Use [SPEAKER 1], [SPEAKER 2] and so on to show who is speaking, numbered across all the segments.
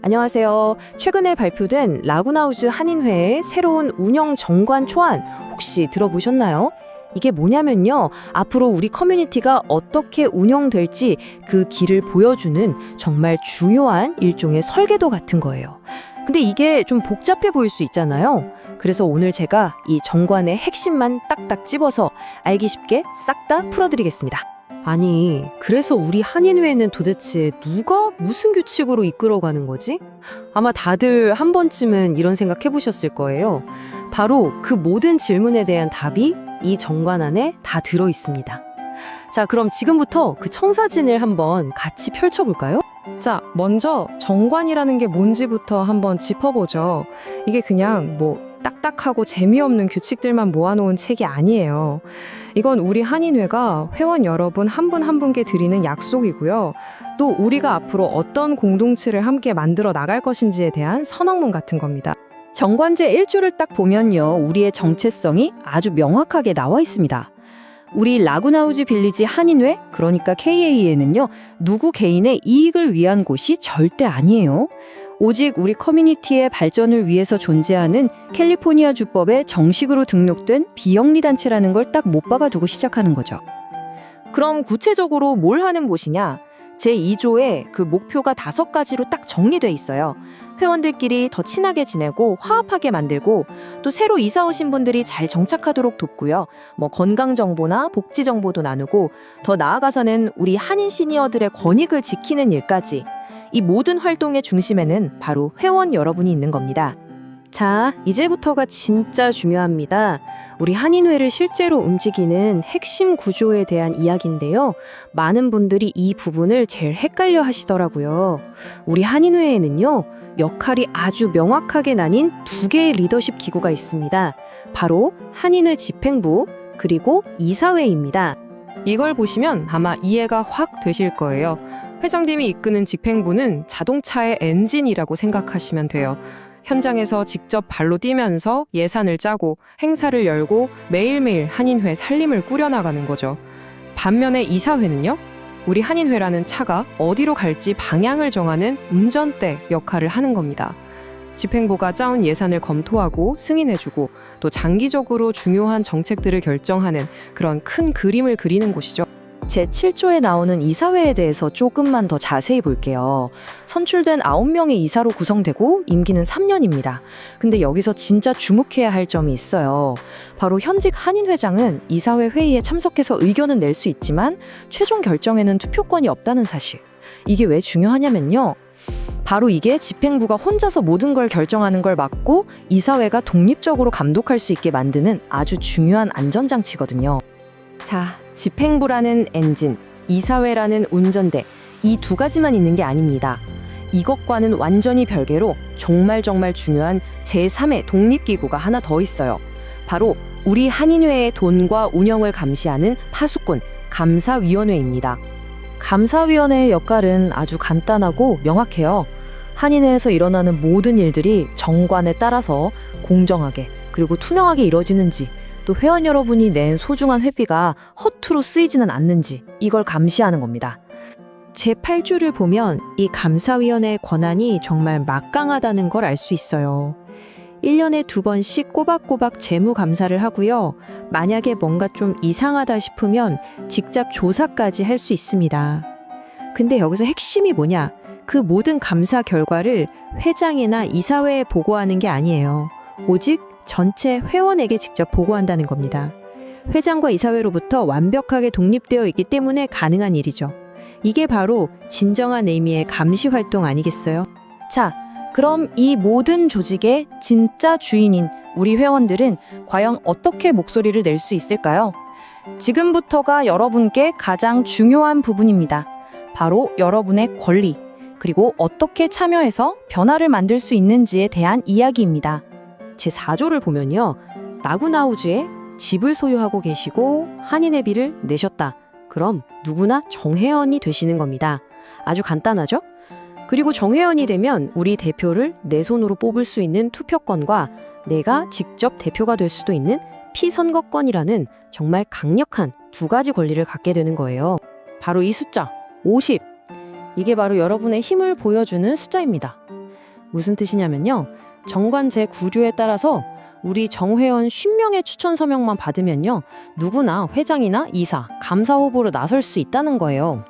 [SPEAKER 1] 안녕하세요. 최근에 발표된 라구나우즈 한인회의 새로운 운영 정관 초안 혹시 들어보셨나요? 이게 뭐냐면요. 앞으로 우리 커뮤니티가 어떻게 운영될지 그 길을 보여주는 정말 중요한 일종의 설계도 같은 거예요. 근데 이게 좀 복잡해 보일 수 있잖아요. 그래서 오늘 제가 이 정관의 핵심만 딱딱 집어서 알기 쉽게 싹 다 풀어드리겠습니다. 아니, 그래서 우리 한인회는 도대체 누가 무슨 규칙으로 이끌어가는 거지? 아마 다들 한 번쯤은 이런 생각 해보셨을 거예요. 바로 그 모든 질문에 대한 답이 이 정관 안에 다 들어 있습니다. 자, 그럼 지금부터 그 청사진을 한번 같이 펼쳐볼까요?
[SPEAKER 2] 자, 먼저 정관이라는 게 뭔지부터 한번 짚어보죠. 이게 그냥 딱딱하고 재미없는 규칙들만 모아놓은 책이 아니에요. 이건 우리 한인회가 회원 여러분 한 분 한 분께 드리는 약속이고요. 또 우리가 앞으로 어떤 공동체를 함께 만들어 나갈 것인지에 대한 선언문 같은 겁니다.
[SPEAKER 3] 정관제 1조를 딱 보면요. 우리의 정체성이 아주 명확하게 나와 있습니다. 우리 라구나우즈 빌리지 한인회, 그러니까 KA에는요. 누구 개인의 이익을 위한 곳이 절대 아니에요. 오직 우리 커뮤니티의 발전을 위해서 존재하는 캘리포니아 주법에 정식으로 등록된 비영리 단체라는 걸 딱 못 박아두고 시작하는 거죠.
[SPEAKER 1] 그럼 구체적으로 뭘 하는 곳이냐? 제2조에 그 목표가 5가지로 딱 정리돼 있어요. 회원들끼리 더 친하게 지내고 화합하게 만들고 또 새로 이사 오신 분들이 잘 정착하도록 돕고요. 건강 정보나 복지 정보도 나누고 더 나아가서는 우리 한인 시니어들의 권익을 지키는 일까지 이 모든 활동의 중심에는 바로 회원 여러분이 있는 겁니다. 자, 이제부터가 진짜 중요합니다. 우리 한인회를 실제로 움직이는 핵심 구조에 대한 이야기인데요. 많은 분들이 이 부분을 제일 헷갈려 하시더라고요. 우리 한인회에는요, 역할이 아주 명확하게 나뉜 2개의 리더십 기구가 있습니다. 바로 한인회 집행부, 그리고 이사회입니다.
[SPEAKER 2] 이걸 보시면 아마 이해가 확 되실 거예요. 회장님이 이끄는 집행부는 자동차의 엔진이라고 생각하시면 돼요. 현장에서 직접 발로 뛰면서 예산을 짜고 행사를 열고 매일매일 한인회 살림을 꾸려나가는 거죠. 반면에 이사회는요. 우리 한인회라는 차가 어디로 갈지 방향을 정하는 운전대 역할을 하는 겁니다. 집행부가 짜온 예산을 검토하고 승인해주고 또 장기적으로 중요한 정책들을 결정하는 그런 큰 그림을 그리는 곳이죠.
[SPEAKER 1] 제7조에 나오는 이사회에 대해서 조금만 더 자세히 볼게요. 선출된 9명의 이사로 구성되고 임기는 3년입니다. 근데 여기서 진짜 주목해야 할 점이 있어요. 바로 현직 한인 회장은 이사회 회의에 참석해서 의견은 낼 수 있지만 최종 결정에는 투표권이 없다는 사실. 이게 왜 중요하냐면요. 바로 이게 집행부가 혼자서 모든 걸 결정하는 걸 막고 이사회가 독립적으로 감독할 수 있게 만드는 아주 중요한 안전장치거든요. 자, 집행부라는 엔진, 이사회라는 운전대, 이 2가지만 있는 게 아닙니다. 이것과는 완전히 별개로 정말 중요한 제3의 독립기구가 하나 더 있어요. 바로 우리 한인회의 돈과 운영을 감시하는 파수꾼, 감사위원회입니다. 감사위원회의 역할은 아주 간단하고 명확해요. 한인회에서 일어나는 모든 일들이 정관에 따라서 공정하게 그리고 투명하게 이뤄지는지 또 회원 여러분이 낸 소중한 회비가 허투루 쓰이지는 않는지 이걸 감시하는 겁니다. 제8조를 보면 이 감사위원회의 권한이 정말 막강하다는 걸 알 수 있어요. 1년에 2번씩 꼬박꼬박 재무감사를 하고요. 만약에 뭔가 좀 이상하다 싶으면 직접 조사까지 할 수 있습니다. 근데 여기서 핵심이 뭐냐? 그 모든 감사 결과를 회장이나 이사회에 보고하는 게 아니에요. 오직 전체 회원에게 직접 보고한다는 겁니다. 회장과 이사회로부터 완벽하게 독립되어 있기 때문에 가능한 일이죠. 이게 바로 진정한 의미의 감시 활동 아니겠어요? 자, 그럼 이 모든 조직의 진짜 주인인 우리 회원들은 과연 어떻게 목소리를 낼 수 있을까요? 지금부터가 여러분께 가장 중요한 부분입니다. 바로 여러분의 권리, 그리고 어떻게 참여해서 변화를 만들 수 있는지에 대한 이야기입니다. 제4조를 보면요. 라구나우즈에 집을 소유하고 계시고 한인회비를 내셨다. 그럼 누구나 정회원이 되시는 겁니다. 아주 간단하죠? 그리고 정회원이 되면 우리 대표를 내 손으로 뽑을 수 있는 투표권과 내가 직접 대표가 될 수도 있는 피선거권이라는 정말 강력한 2가지 권리를 갖게 되는 거예요. 바로 이 숫자, 50. 이게 바로 여러분의 힘을 보여주는 숫자입니다.
[SPEAKER 3] 무슨 뜻이냐면요. 정관 제9조에 따라서 우리 정회원 50명의 추천 서명만 받으면요. 누구나 회장이나 이사, 감사 후보로 나설 수 있다는 거예요.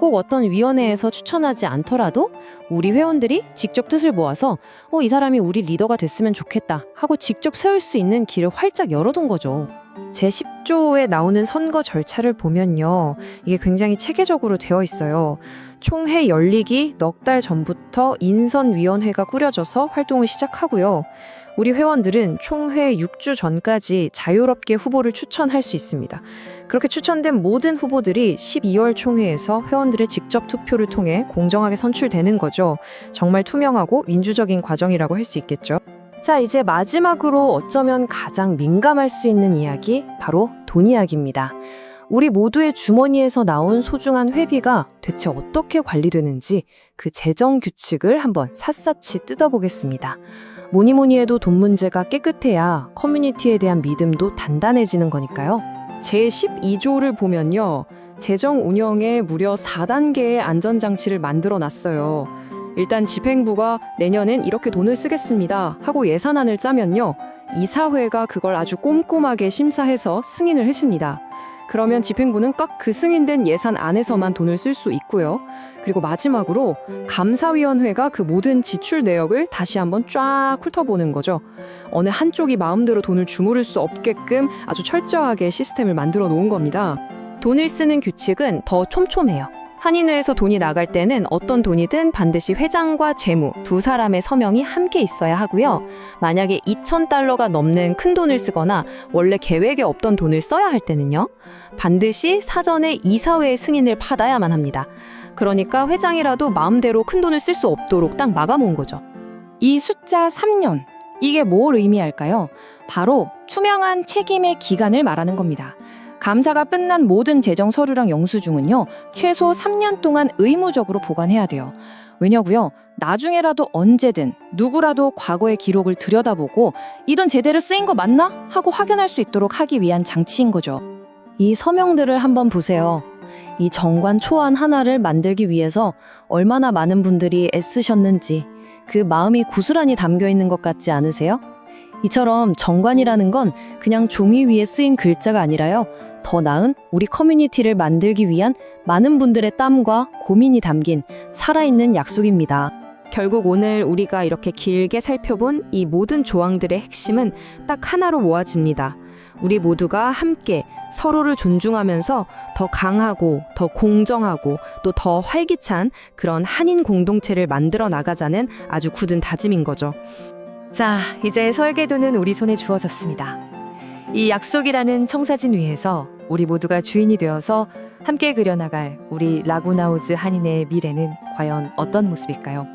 [SPEAKER 3] 꼭 어떤 위원회에서 추천하지 않더라도 우리 회원들이 직접 뜻을 모아서 이 사람이 우리 리더가 됐으면 좋겠다 하고 직접 세울 수 있는 길을 활짝 열어둔 거죠.
[SPEAKER 1] 제10조에 나오는 선거 절차를 보면요. 이게 굉장히 체계적으로 되어 있어요. 총회 열리기 넉 달 전부터 인선위원회가 꾸려져서 활동을 시작하고요. 우리 회원들은 총회 6주 전까지 자유롭게 후보를 추천할 수 있습니다. 그렇게 추천된 모든 후보들이 12월 총회에서 회원들의 직접 투표를 통해 공정하게 선출되는 거죠. 정말 투명하고 민주적인 과정이라고 할 수 있겠죠. 자, 이제 마지막으로 어쩌면 가장 민감할 수 있는 이야기, 바로 돈 이야기입니다. 우리 모두의 주머니에서 나온 소중한 회비가 대체 어떻게 관리되는지 그 재정 규칙을 한번 샅샅이 뜯어보겠습니다. 뭐니 해도 돈 문제가 깨끗해야 커뮤니티에 대한 믿음도 단단해지는 거니까요. 제12조를 보면요. 재정 운영에 무려 4단계의 안전장치를 만들어 놨어요. 일단 집행부가 내년엔 이렇게 돈을 쓰겠습니다 하고 예산안을 짜면요. 이사회가 그걸 아주 꼼꼼하게 심사해서 승인을 했습니다. 그러면 집행부는 딱 그 승인된 예산 안에서만 돈을 쓸 수 있고요. 그리고 마지막으로 감사위원회가 그 모든 지출 내역을 다시 한번 쫙 훑어보는 거죠. 어느 한쪽이 마음대로 돈을 주무를 수 없게끔 아주 철저하게 시스템을 만들어 놓은 겁니다. 돈을 쓰는 규칙은 더 촘촘해요. 한인회에서 돈이 나갈 때는 어떤 돈이든 반드시 회장과 재무 두 사람의 서명이 함께 있어야 하고요. 만약에 2,000달러가 넘는 큰 돈을 쓰거나 원래 계획에 없던 돈을 써야 할 때는요. 반드시 사전에 이사회의 승인을 받아야만 합니다. 그러니까 회장이라도 마음대로 큰 돈을 쓸 수 없도록 딱 막아놓은 거죠.
[SPEAKER 3] 이 숫자 3년, 이게 뭘 의미할까요? 바로 투명한 책임의 기간을 말하는 겁니다. 감사가 끝난 모든 재정 서류랑 영수증은요, 최소 3년 동안 의무적으로 보관해야 돼요. 왜냐고요? 나중에라도 언제든 누구라도 과거의 기록을 들여다보고 이 돈 제대로 쓰인 거 맞나? 하고 확인할 수 있도록 하기 위한 장치인 거죠.
[SPEAKER 1] 이 서명들을 한번 보세요. 이 정관 초안 하나를 만들기 위해서 얼마나 많은 분들이 애쓰셨는지 그 마음이 고스란히 담겨 있는 것 같지 않으세요? 이처럼 정관이라는 건 그냥 종이 위에 쓰인 글자가 아니라요. 더 나은 우리 커뮤니티를 만들기 위한 많은 분들의 땀과 고민이 담긴 살아있는 약속입니다. 결국 오늘 우리가 이렇게 길게 살펴본 이 모든 조항들의 핵심은 딱 하나로 모아집니다. 우리 모두가 함께 서로를 존중하면서 더 강하고 더 공정하고 또 더 활기찬 그런 한인 공동체를 만들어 나가자는 아주 굳은 다짐인 거죠. 자, 이제 설계도는 우리 손에 주어졌습니다. 이 약속이라는 청사진 위에서 우리 모두가 주인이 되어서 함께 그려나갈 우리 라구나우즈 한인의 미래는 과연 어떤 모습일까요?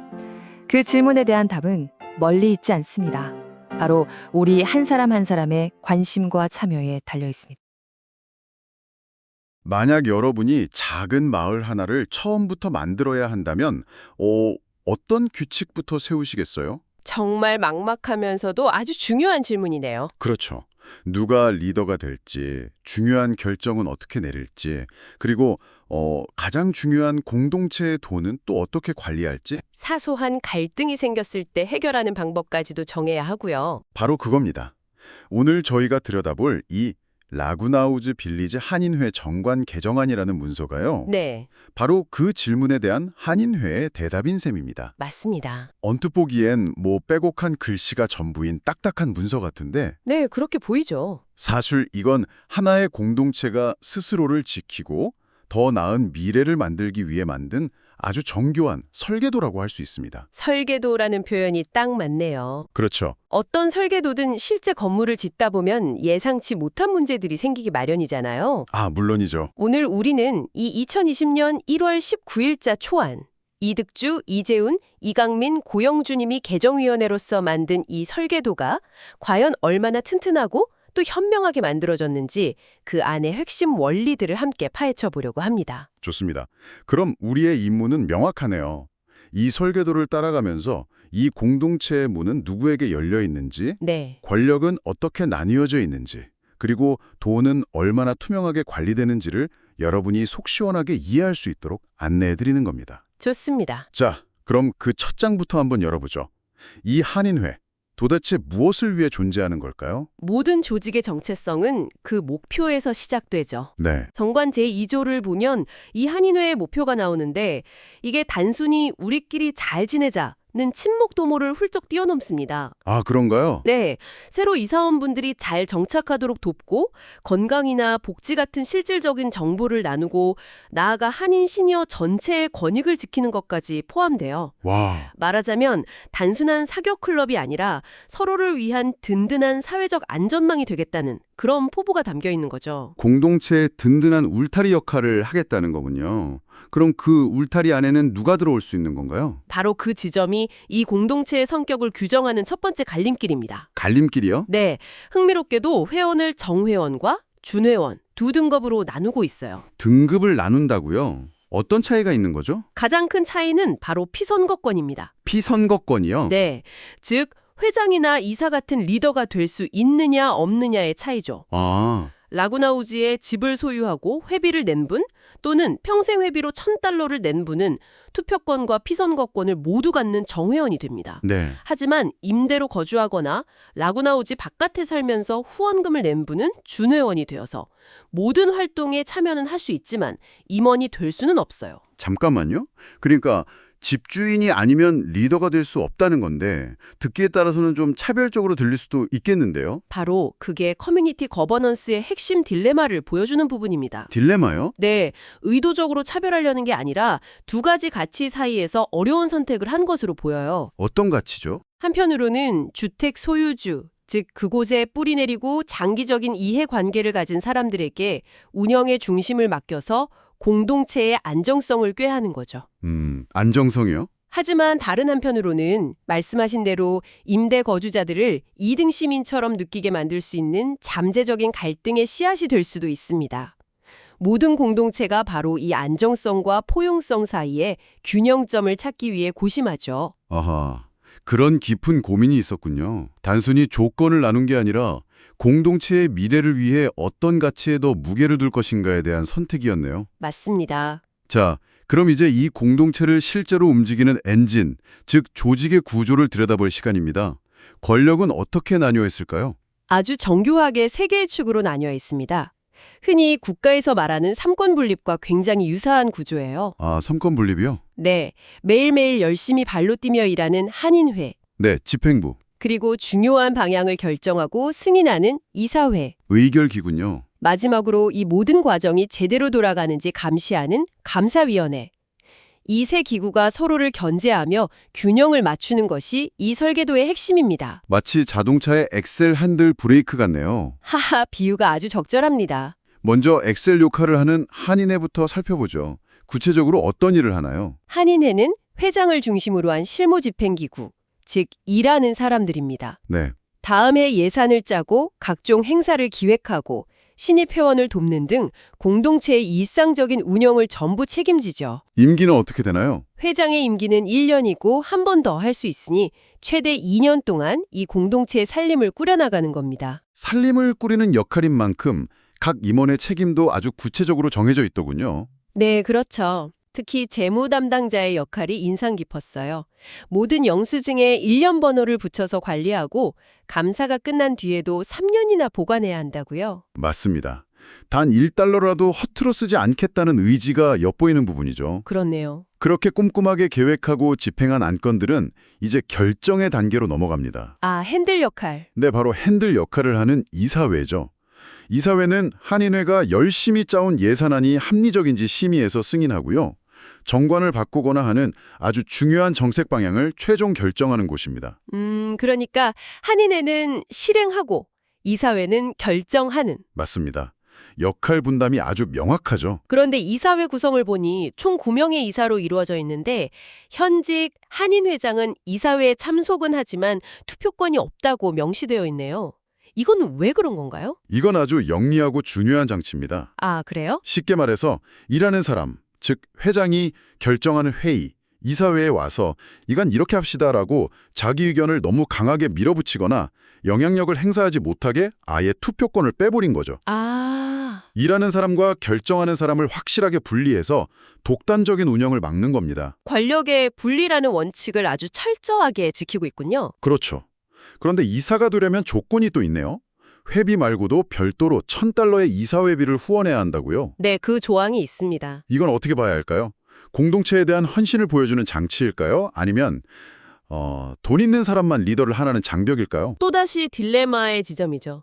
[SPEAKER 1] 그 질문에 대한 답은 멀리 있지 않습니다. 바로 우리 한 사람 한 사람의 관심과 참여에 달려 있습니다.
[SPEAKER 4] 만약 여러분이 작은 마을 하나를 처음부터 만들어야 한다면 어떤 규칙부터 세우시겠어요?
[SPEAKER 5] 정말 막막하면서도 아주 중요한 질문이네요.
[SPEAKER 4] 그렇죠. 누가 리더가 될지, 중요한 결정은 어떻게 내릴지, 그리고 가장 중요한 공동체의 돈은 또 어떻게 관리할지?
[SPEAKER 5] 사소한 갈등이 생겼을 때 해결하는 방법까지도 정해야 하고요.
[SPEAKER 4] 바로 그겁니다. 오늘 저희가 들여다볼 이 라구나우즈 빌리지 한인회 정관 개정안이라는 문서가요.
[SPEAKER 5] 네,
[SPEAKER 4] 바로 그 질문에 대한 한인회의 대답인 셈입니다.
[SPEAKER 5] 맞습니다.
[SPEAKER 4] 언뜻 보기엔 빼곡한 글씨가 전부인 딱딱한 문서 같은데
[SPEAKER 5] 네, 그렇게 보이죠.
[SPEAKER 4] 사실 이건 하나의 공동체가 스스로를 지키고 더 나은 미래를 만들기 위해 만든 아주 정교한 설계도라고 할 수 있습니다.
[SPEAKER 5] 설계도라는 표현이 딱 맞네요.
[SPEAKER 4] 그렇죠.
[SPEAKER 5] 어떤 설계도든 실제 건물을 짓다 보면 예상치 못한 문제들이 생기기 마련이잖아요.
[SPEAKER 4] 물론이죠.
[SPEAKER 5] 오늘 우리는 이 2020년 1월 19일자 초안, 이득주, 이재훈, 이강민, 고영주님이 개정위원회로서 만든 이 설계도가 과연 얼마나 튼튼하고 또 현명하게 만들어졌는지 그 안의 핵심 원리들을 함께 파헤쳐 보려고 합니다.
[SPEAKER 4] 좋습니다. 그럼 우리의 임무는 명확하네요. 이 설계도를 따라가면서 이 공동체의 문은 누구에게 열려 있는지,
[SPEAKER 5] 네,
[SPEAKER 4] 권력은 어떻게 나뉘어져 있는지, 그리고 돈은 얼마나 투명하게 관리되는지를 여러분이 속 시원하게 이해할 수 있도록 안내해드리는 겁니다.
[SPEAKER 5] 좋습니다.
[SPEAKER 4] 자, 그럼 그 첫 장부터 한번 열어보죠. 이 한인회, 도대체 무엇을 위해 존재하는 걸까요?
[SPEAKER 5] 모든 조직의 정체성은 그 목표에서 시작되죠.
[SPEAKER 4] 네.
[SPEAKER 5] 정관 제2조를 보면 이 한인회의 목표가 나오는데 이게 단순히 우리끼리 잘 지내자는 친목 도모를 훌쩍 뛰어넘습니다.
[SPEAKER 4] 아, 그런가요?
[SPEAKER 5] 네, 새로 이사원분들이 잘 정착하도록 돕고 건강이나 복지 같은 실질적인 정보를 나누고 나아가 한인 시니어 전체의 권익을 지키는 것까지 포함돼요.
[SPEAKER 4] 와,
[SPEAKER 5] 말하자면 단순한 사교 클럽이 아니라 서로를 위한 든든한 사회적 안전망이 되겠다는 그런 포부가 담겨 있는 거죠.
[SPEAKER 6] 공동체의 든든한 울타리 역할을 하겠다는 거군요. 그럼 그 울타리 안에는 누가 들어올 수 있는 건가요?
[SPEAKER 5] 바로 그 지점이 이 공동체의 성격을 규정하는 첫 번째 갈림길입니다.
[SPEAKER 6] 갈림길이요?
[SPEAKER 5] 네, 흥미롭게도 회원을 정회원과 준회원 두 등급으로 나누고 있어요.
[SPEAKER 6] 등급을 나눈다고요? 어떤 차이가 있는 거죠?
[SPEAKER 5] 가장 큰 차이는 바로 피선거권입니다.
[SPEAKER 6] 피선거권이요?
[SPEAKER 5] 네, 즉 회장이나 이사 같은 리더가 될 수 있느냐 없느냐의 차이죠.
[SPEAKER 6] 아,
[SPEAKER 5] 라구나우지에 집을 소유하고 회비를 낸 분 또는 평생 회비로 $1,000를 낸 분은 투표권과 피선거권을 모두 갖는 정회원이 됩니다.
[SPEAKER 6] 네.
[SPEAKER 5] 하지만 임대로 거주하거나 라구나우지 바깥에 살면서 후원금을 낸 분은 준회원이 되어서 모든 활동에 참여는 할 수 있지만 임원이 될 수는 없어요.
[SPEAKER 6] 잠깐만요. 그러니까 집주인이 아니면 리더가 될 수 없다는 건데 듣기에 따라서는 좀 차별적으로 들릴 수도 있겠는데요.
[SPEAKER 5] 바로 그게 커뮤니티 거버넌스의 핵심 딜레마를 보여주는 부분입니다.
[SPEAKER 6] 딜레마요?
[SPEAKER 5] 네, 의도적으로 차별하려는 게 아니라 두 가지 가치 사이에서 어려운 선택을 한 것으로 보여요.
[SPEAKER 6] 어떤 가치죠?
[SPEAKER 5] 한편으로는 주택 소유주, 즉 그곳에 뿌리 내리고 장기적인 이해관계를 가진 사람들에게 운영의 중심을 맡겨서 공동체의 안정성을 꾀하는 거죠.
[SPEAKER 6] 안정성이요?
[SPEAKER 5] 하지만 다른 한편으로는 말씀하신 대로 임대 거주자들을 2등 시민처럼 느끼게 만들 수 있는 잠재적인 갈등의 씨앗이 될 수도 있습니다. 모든 공동체가 바로 이 안정성과 포용성 사이에 균형점을 찾기 위해 고심하죠.
[SPEAKER 6] 아하, 그런 깊은 고민이 있었군요. 단순히 조건을 나눈 게 아니라 공동체의 미래를 위해 어떤 가치에 더 무게를 둘 것인가에 대한 선택이었네요.
[SPEAKER 5] 맞습니다.
[SPEAKER 6] 자, 그럼 이제 이 공동체를 실제로 움직이는 엔진, 즉 조직의 구조를 들여다볼 시간입니다. 권력은 어떻게 나뉘어 있을까요?
[SPEAKER 5] 아주 정교하게 세 개의 축으로 나뉘어 있습니다. 흔히 국가에서 말하는 삼권 분립과 굉장히 유사한 구조예요.
[SPEAKER 6] 아, 삼권 분립이요?
[SPEAKER 5] 네, 매일매일 열심히 발로 뛰며 일하는 한인회,
[SPEAKER 6] 네, 집행부,
[SPEAKER 5] 그리고 중요한 방향을 결정하고 승인하는 이사회,
[SPEAKER 6] 의결기군요.
[SPEAKER 5] 마지막으로 이 모든 과정이 제대로 돌아가는지 감시하는 감사위원회. 이 세 기구가 서로를 견제하며 균형을 맞추는 것이 이 설계도의 핵심입니다.
[SPEAKER 6] 마치 자동차의 엑셀 핸들 브레이크 같네요.
[SPEAKER 5] 하하, 비유가 아주 적절합니다.
[SPEAKER 6] 먼저 엑셀 역할을 하는 한인회부터 살펴보죠. 구체적으로 어떤 일을 하나요?
[SPEAKER 5] 한인회는 회장을 중심으로 한 실무집행기구, 즉 일하는 사람들입니다.
[SPEAKER 6] 네,
[SPEAKER 5] 다음 해 예산을 짜고 각종 행사를 기획하고 신입 회원을 돕는 등 공동체의 일상적인 운영을 전부 책임지죠.
[SPEAKER 6] 임기는 어떻게 되나요?
[SPEAKER 5] 회장의 임기는 1년이고 한 번 더 할 수 있으니 최대 2년 동안 이 공동체의 살림을 꾸려나가는 겁니다.
[SPEAKER 6] 살림을 꾸리는 역할인 만큼 각 임원의 책임도 아주 구체적으로 정해져 있더군요.
[SPEAKER 5] 네, 그렇죠. 특히 재무 담당자의 역할이 인상 깊었어요. 모든 영수증에 1년 번호를 붙여서 관리하고 감사가 끝난 뒤에도 3년이나 보관해야 한다고요.
[SPEAKER 6] 맞습니다. 단 1달러라도 허투루 쓰지 않겠다는 의지가 엿보이는 부분이죠.
[SPEAKER 5] 그렇네요.
[SPEAKER 6] 그렇게 꼼꼼하게 계획하고 집행한 안건들은 이제 결정의 단계로 넘어갑니다.
[SPEAKER 5] 아, 핸들 역할.
[SPEAKER 6] 네, 바로 핸들 역할을 하는 이사회죠. 이사회는 한인회가 열심히 짜온 예산안이 합리적인지 심의해서 승인하고요. 정관을 바꾸거나 하는 아주 중요한 정책 방향을 최종 결정하는 곳입니다.
[SPEAKER 5] 그러니까 한인회는 실행하고 이사회는 결정하는.
[SPEAKER 6] 맞습니다. 역할 분담이 아주 명확하죠.
[SPEAKER 5] 그런데 이사회 구성을 보니 총 9명의 이사로 이루어져 있는데 현직 한인 회장은 이사회에 참석은 하지만 투표권이 없다고 명시되어 있네요. 이건 왜 그런 건가요?
[SPEAKER 6] 이건 아주 영리하고 중요한 장치입니다.
[SPEAKER 5] 아, 그래요?
[SPEAKER 6] 쉽게 말해서 일하는 사람, 즉 회장이 결정하는 회의, 이사회에 와서 이건 이렇게 합시다라고 자기 의견을 너무 강하게 밀어붙이거나 영향력을 행사하지 못하게 아예 투표권을 빼버린 거죠.
[SPEAKER 5] 아,
[SPEAKER 6] 일하는 사람과 결정하는 사람을 확실하게 분리해서 독단적인 운영을 막는 겁니다.
[SPEAKER 5] 권력의 분리라는 원칙을 아주 철저하게 지키고 있군요.
[SPEAKER 6] 그렇죠. 그런데 이사가 되려면 조건이 또 있네요. 회비 말고도 별도로 $1,000의 이사회비를 후원해야 한다고요?
[SPEAKER 5] 네, 그 조항이 있습니다.
[SPEAKER 6] 이건 어떻게 봐야 할까요? 공동체에 대한 헌신을 보여주는 장치일까요? 아니면 돈 있는 사람만 리더를 하라는 장벽일까요?
[SPEAKER 5] 또다시 딜레마의 지점이죠.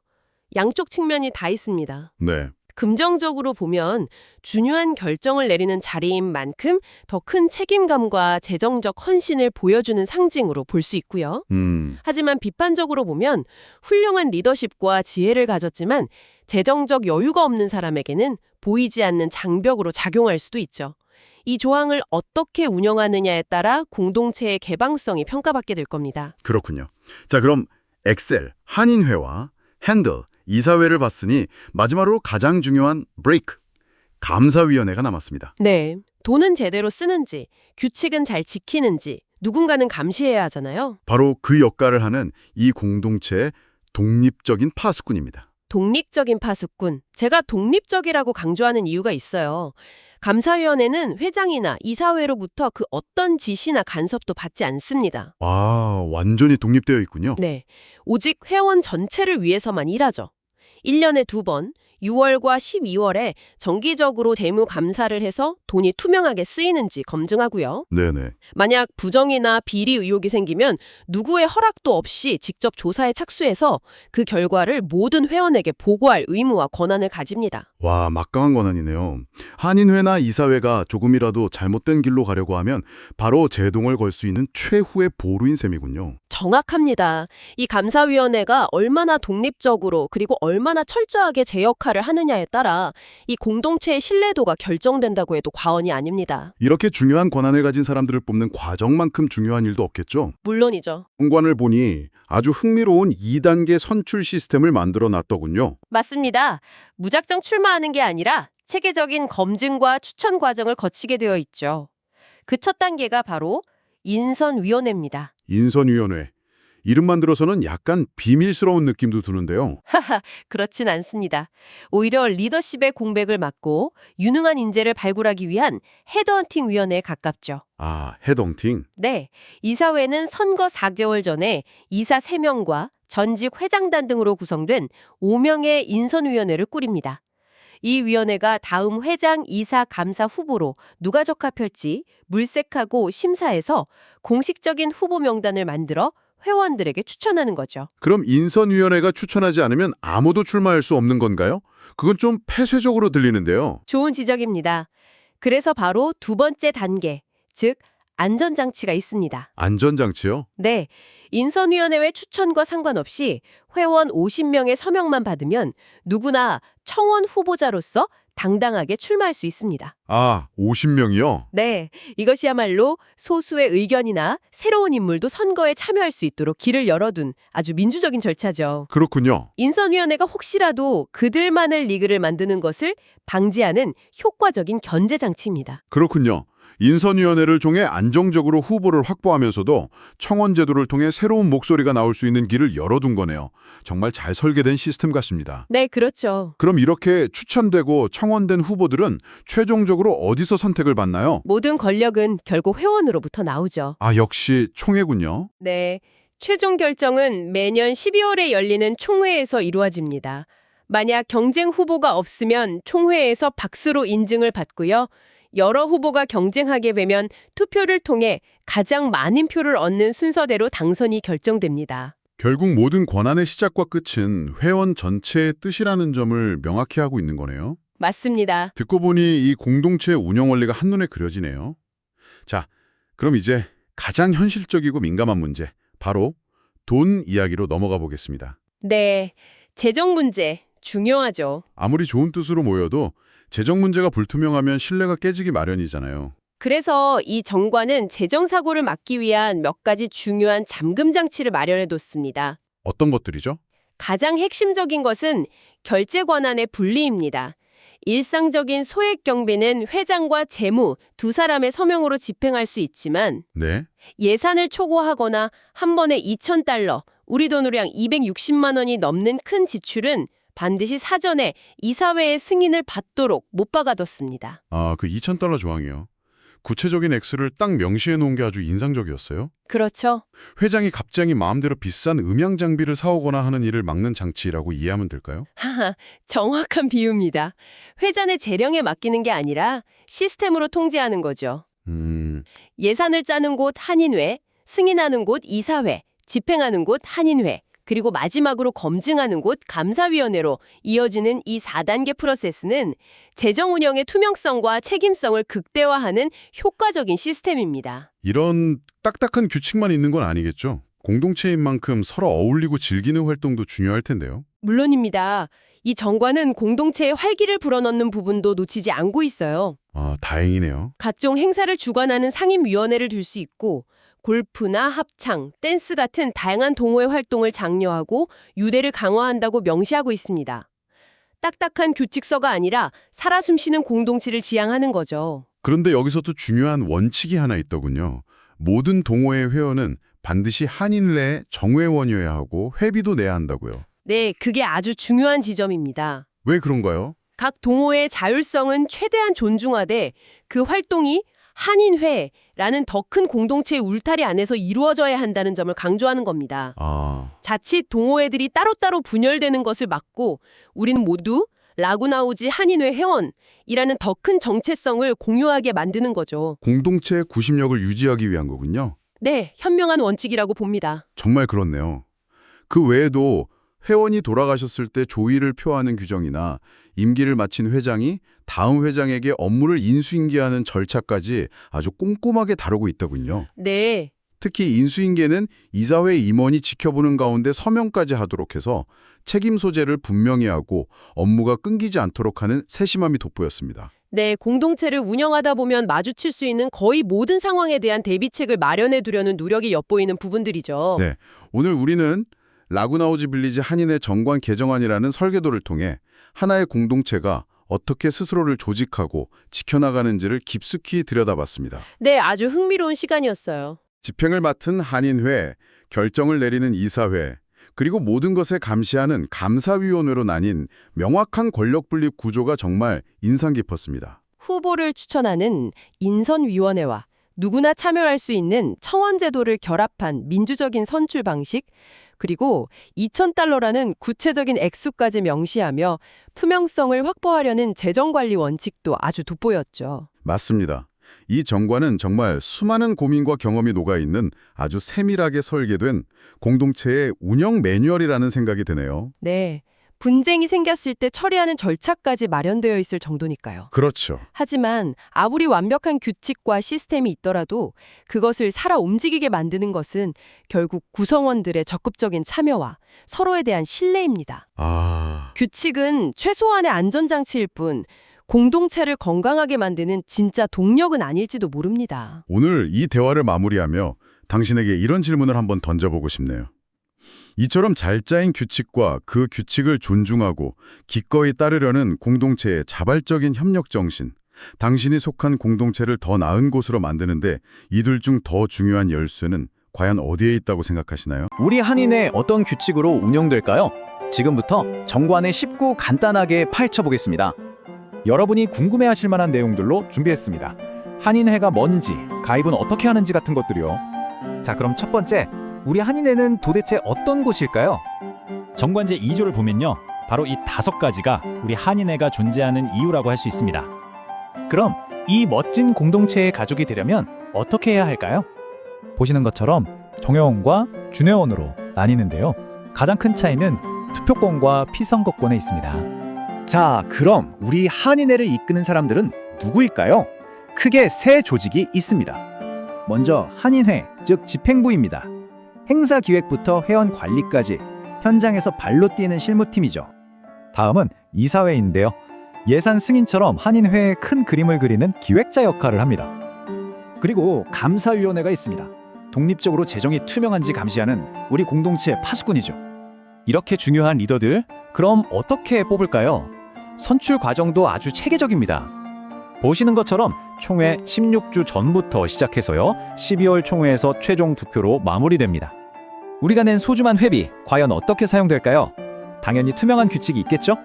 [SPEAKER 5] 양쪽 측면이 다 있습니다.
[SPEAKER 6] 네.
[SPEAKER 5] 긍정적으로 보면 중요한 결정을 내리는 자리인 만큼 더 큰 책임감과 재정적 헌신을 보여주는 상징으로 볼 수 있고요. 하지만 비판적으로 보면 훌륭한 리더십과 지혜를 가졌지만 재정적 여유가 없는 사람에게는 보이지 않는 장벽으로 작용할 수도 있죠. 이 조항을 어떻게 운영하느냐에 따라 공동체의 개방성이 평가받게 될 겁니다.
[SPEAKER 6] 그렇군요. 자, 그럼 엑셀, 한인회와 핸들, 이사회를 봤으니 마지막으로 가장 중요한 브레이크, 감사위원회가 남았습니다.
[SPEAKER 5] 네, 돈은 제대로 쓰는지, 규칙은 잘 지키는지 누군가는 감시해야 하잖아요.
[SPEAKER 6] 바로 그 역할을 하는 이 공동체의 독립적인 파수꾼입니다.
[SPEAKER 5] 독립적인 파수꾼. 제가 독립적이라고 강조하는 이유가 있어요. 감사위원회는 회장이나 이사회로부터 그 어떤 지시나 간섭도 받지 않습니다.
[SPEAKER 6] 와, 완전히 독립되어 있군요.
[SPEAKER 5] 네, 오직 회원 전체를 위해서만 일하죠. 1년에 2번, 6월과 12월에 정기적으로 재무 감사를 해서 돈이 투명하게 쓰이는지 검증하고요.
[SPEAKER 6] 네네.
[SPEAKER 5] 만약 부정이나 비리 의혹이 생기면 누구의 허락도 없이 직접 조사에 착수해서 그 결과를 모든 회원에게 보고할 의무와 권한을 가집니다.
[SPEAKER 6] 와, 막강한 권한이네요. 한인회나 이사회가 조금이라도 잘못된 길로 가려고 하면 바로 제동을 걸 수 있는 최후의 보루인 셈이군요.
[SPEAKER 5] 정확합니다. 이 감사위원회가 얼마나 독립적으로 그리고 얼마나 철저하게 제 역할을 하느냐에 따라 이 공동체의 신뢰도가 결정된다고 해도 과언이 아닙니다.
[SPEAKER 6] 이렇게 중요한 권한을 가진 사람들을 뽑는 과정만큼 중요한 일도 없겠죠?
[SPEAKER 5] 물론이죠.
[SPEAKER 6] 공관을 보니 아주 흥미로운 2단계 선출 시스템을 만들어 놨더군요.
[SPEAKER 5] 맞습니다. 무작정 출마하는 게 아니라 체계적인 검증과 추천 과정을 거치게 되어 있죠. 그 첫 단계가 바로 인선위원회입니다.
[SPEAKER 6] 인선위원회. 이름만 들어서는 약간 비밀스러운 느낌도 드는데요.
[SPEAKER 5] 그렇진 않습니다. 오히려 리더십의 공백을 막고 유능한 인재를 발굴하기 위한 헤드헌팅 위원회에 가깝죠.
[SPEAKER 6] 아, 헤드헌팅.
[SPEAKER 5] 네, 이사회는 선거 4개월 전에 이사 3명과 전직 회장단 등으로 구성된 5명의 인선위원회를 꾸립니다. 이 위원회가 다음 회장, 이사, 감사 후보로 누가 적합할지 물색하고 심사해서 공식적인 후보 명단을 만들어 회원들에게 추천하는 거죠.
[SPEAKER 6] 그럼 인선위원회가 추천하지 않으면 아무도 출마할 수 없는 건가요? 그건 좀 폐쇄적으로 들리는데요.
[SPEAKER 5] 좋은 지적입니다. 그래서 바로 두 번째 단계, 즉 안전장치가 있습니다.
[SPEAKER 6] 안전장치요?
[SPEAKER 5] 네, 인선위원회 추천과 상관없이 회원 50명의 서명만 받으면 누구나 청원 후보자로서 당당하게 출마할 수 있습니다.
[SPEAKER 6] 아, 50명이요?
[SPEAKER 5] 네, 이것이야말로 소수의 의견이나 새로운 인물도 선거에 참여할 수 있도록 길을 열어둔 아주 민주적인 절차죠.
[SPEAKER 6] 그렇군요.
[SPEAKER 5] 인선위원회가 혹시라도 그들만을 리그를 만드는 것을 방지하는 효과적인 견제 장치입니다.
[SPEAKER 6] 그렇군요. 인선위원회를 통해 안정적으로 후보를 확보하면서도 청원 제도를 통해 새로운 목소리가 나올 수 있는 길을 열어둔 거네요. 정말 잘 설계된 시스템 같습니다.
[SPEAKER 5] 네, 그렇죠.
[SPEAKER 6] 그럼 이렇게 추천되고 청원된 후보들은 최종적으로 어디서 선택을 받나요?
[SPEAKER 5] 모든 권력은 결국 회원으로부터 나오죠.
[SPEAKER 6] 아, 역시 총회군요.
[SPEAKER 5] 네, 최종 결정은 매년 12월에 열리는 총회에서 이루어집니다. 만약 경쟁 후보가 없으면 총회에서 박수로 인증을 받고요. 여러 후보가 경쟁하게 되면 투표를 통해 가장 많은 표를 얻는 순서대로 당선이 결정됩니다.
[SPEAKER 6] 결국 모든 권한의 시작과 끝은 회원 전체의 뜻이라는 점을 명확히 하고 있는 거네요.
[SPEAKER 5] 맞습니다.
[SPEAKER 6] 듣고 보니 이 공동체의 운영 원리가 한눈에 그려지네요. 자, 그럼 이제 가장 현실적이고 민감한 문제, 바로 돈 이야기로 넘어가 보겠습니다.
[SPEAKER 5] 네, 재정 문제 중요하죠.
[SPEAKER 6] 아무리 좋은 뜻으로 모여도 재정 문제가 불투명하면 신뢰가 깨지기 마련이잖아요.
[SPEAKER 5] 그래서 이 정관은 재정 사고를 막기 위한 몇 가지 중요한 잠금 장치를 마련해뒀습니다.
[SPEAKER 6] 어떤 것들이죠?
[SPEAKER 5] 가장 핵심적인 것은 결제 권한의 분리입니다. 일상적인 소액 경비는 회장과 재무 두 사람의 서명으로 집행할 수 있지만
[SPEAKER 6] 네.
[SPEAKER 5] 예산을 초과하거나 한 번에 $2,000, 우리 돈으로 약 260만 원이 넘는 큰 지출은 반드시 사전에 이사회의 승인을 받도록 못 박아뒀습니다.
[SPEAKER 6] 아, 그 $2,000 조항이요. 구체적인 액수를 딱 명시해 놓은 게 아주 인상적이었어요.
[SPEAKER 5] 그렇죠.
[SPEAKER 6] 회장이 갑자기 마음대로 비싼 음향 장비를 사오거나 하는 일을 막는 장치라고 이해하면 될까요?
[SPEAKER 5] 하하, 정확한 비유입니다. 회장의 재량에 맡기는 게 아니라 시스템으로 통제하는 거죠. 예산을 짜는 곳 한인회, 승인하는 곳 이사회, 집행하는 곳 한인회, 그리고 마지막으로 검증하는 곳 감사위원회로 이어지는 이 4단계 프로세스는 재정 운영의 투명성과 책임성을 극대화하는 효과적인 시스템입니다.
[SPEAKER 6] 이런 딱딱한 규칙만 있는 건 아니겠죠? 공동체인 만큼 서로 어울리고 즐기는 활동도 중요할 텐데요.
[SPEAKER 5] 물론입니다. 이 정관은 공동체의 활기를 불어넣는 부분도 놓치지 않고 있어요.
[SPEAKER 6] 아, 다행이네요.
[SPEAKER 5] 각종 행사를 주관하는 상임위원회를 둘 수 있고 골프나 합창, 댄스 같은 다양한 동호회 활동을 장려하고 유대를 강화한다고 명시하고 있습니다. 딱딱한 규칙서가 아니라 살아 숨쉬는 공동체를 지향하는 거죠.
[SPEAKER 6] 그런데 여기서 또 중요한 원칙이 하나 있더군요. 모든 동호회 회원은 반드시 한인회의 정회원이어야 하고 회비도 내야 한다고요.
[SPEAKER 5] 네, 그게 아주 중요한 지점입니다.
[SPEAKER 6] 왜 그런가요?
[SPEAKER 5] 각 동호회의 자율성은 최대한 존중하되 그 활동이 한인회라는 더 큰 공동체의 울타리 안에서 이루어져야 한다는 점을 강조하는 겁니다.
[SPEAKER 6] 아,
[SPEAKER 5] 자칫 동호회들이 따로따로 분열되는 것을 막고 우리는 모두 라구나우지 한인회 회원이라는 더 큰 정체성을 공유하게 만드는 거죠.
[SPEAKER 6] 공동체의 구심력을 유지하기 위한 거군요.
[SPEAKER 5] 네, 현명한 원칙이라고 봅니다.
[SPEAKER 6] 정말 그렇네요. 그 외에도 회원이 돌아가셨을 때 조의를 표하는 규정이나 임기를 마친 회장이 다음 회장에게 업무를 인수인계하는 절차까지 아주 꼼꼼하게 다루고 있더군요.
[SPEAKER 5] 네,
[SPEAKER 6] 특히 인수인계는 이사회 임원이 지켜보는 가운데 서명까지 하도록 해서 책임 소재를 분명히 하고 업무가 끊기지 않도록 하는 세심함이 돋보였습니다.
[SPEAKER 5] 네, 공동체를 운영하다 보면 마주칠 수 있는 거의 모든 상황에 대한 대비책을 마련해 두려는 노력이 엿보이는 부분들이죠.
[SPEAKER 6] 네, 오늘 우리는 라구나우지 빌리지 한인회 정관 개정안이라는 설계도를 통해 하나의 공동체가 어떻게 스스로를 조직하고 지켜나가는지를 깊숙이 들여다봤습니다.
[SPEAKER 5] 네, 아주 흥미로운 시간이었어요.
[SPEAKER 6] 집행을 맡은 한인회, 결정을 내리는 이사회, 그리고 모든 것에 감시하는 감사위원회로 나뉜 명확한 권력 분립 구조가 정말 인상 깊었습니다.
[SPEAKER 5] 후보를 추천하는 인선위원회와 누구나 참여할 수 있는 청원제도를 결합한 민주적인 선출 방식, 그리고 $2,000라는 구체적인 액수까지 명시하며 투명성을 확보하려는 재정관리 원칙도 아주 돋보였죠.
[SPEAKER 6] 맞습니다. 이 정관은 정말 수많은 고민과 경험이 녹아있는 아주 세밀하게 설계된 공동체의 운영 매뉴얼이라는 생각이 드네요.
[SPEAKER 5] 네, 분쟁이 생겼을 때 처리하는 절차까지 마련되어 있을 정도니까요.
[SPEAKER 6] 그렇죠.
[SPEAKER 5] 하지만 아무리 완벽한 규칙과 시스템이 있더라도 그것을 살아 움직이게 만드는 것은 결국 구성원들의 적극적인 참여와 서로에 대한 신뢰입니다. 규칙은 최소한의 안전장치일 뿐 공동체를 건강하게 만드는 진짜 동력은 아닐지도 모릅니다.
[SPEAKER 6] 오늘 이 대화를 마무리하며 당신에게 이런 질문을 한번 던져보고 싶네요. 이처럼 잘 짜인 규칙과 그 규칙을 존중하고 기꺼이 따르려는 공동체의 자발적인 협력 정신, 당신이 속한 공동체를 더 나은 곳으로 만드는데 이들 중 더 중요한 열쇠는 과연 어디에 있다고 생각하시나요?
[SPEAKER 7] 우리 한인회 어떤 규칙으로 운영될까요? 지금부터 정관을 쉽고 간단하게 파헤쳐보겠습니다. 여러분이 궁금해하실 만한 내용들로 준비했습니다. 한인회가 뭔지, 가입은 어떻게 하는지 같은 것들이요. 자, 그럼 첫 번째, 우리 한인회는 도대체 어떤 곳일까요? 정관제 2조를 보면요, 바로 이 5가지가 우리 한인회가 존재하는 이유라고 할 수 있습니다. 그럼 이 멋진 공동체의 가족이 되려면 어떻게 해야 할까요? 보시는 것처럼 정회원과 준회원으로 나뉘는데요. 가장 큰 차이는 투표권과 피선거권에 있습니다. 자, 그럼 우리 한인회를 이끄는 사람들은 누구일까요? 크게 세 조직이 있습니다. 먼저 한인회, 즉 집행부입니다. 행사 기획부터 회원 관리까지 현장에서 발로 뛰는 실무팀이죠. 다음은 이사회인데요. 예산 승인처럼 한인회의 큰 그림을 그리는 기획자 역할을 합니다. 그리고 감사위원회가 있습니다. 독립적으로 재정이 투명한지 감시하는 우리 공동체의 파수꾼이죠. 이렇게 중요한 리더들, 그럼 어떻게 뽑을까요? 선출 과정도 아주 체계적입니다. 보시는 것처럼 총회 16주 전부터 시작해서요, 12월 총회에서 최종 투표로 마무리됩니다. 우리가 낸 소중한 회비, 과연 어떻게 사용될까요? 당연히 투명한 규칙이 있겠죠?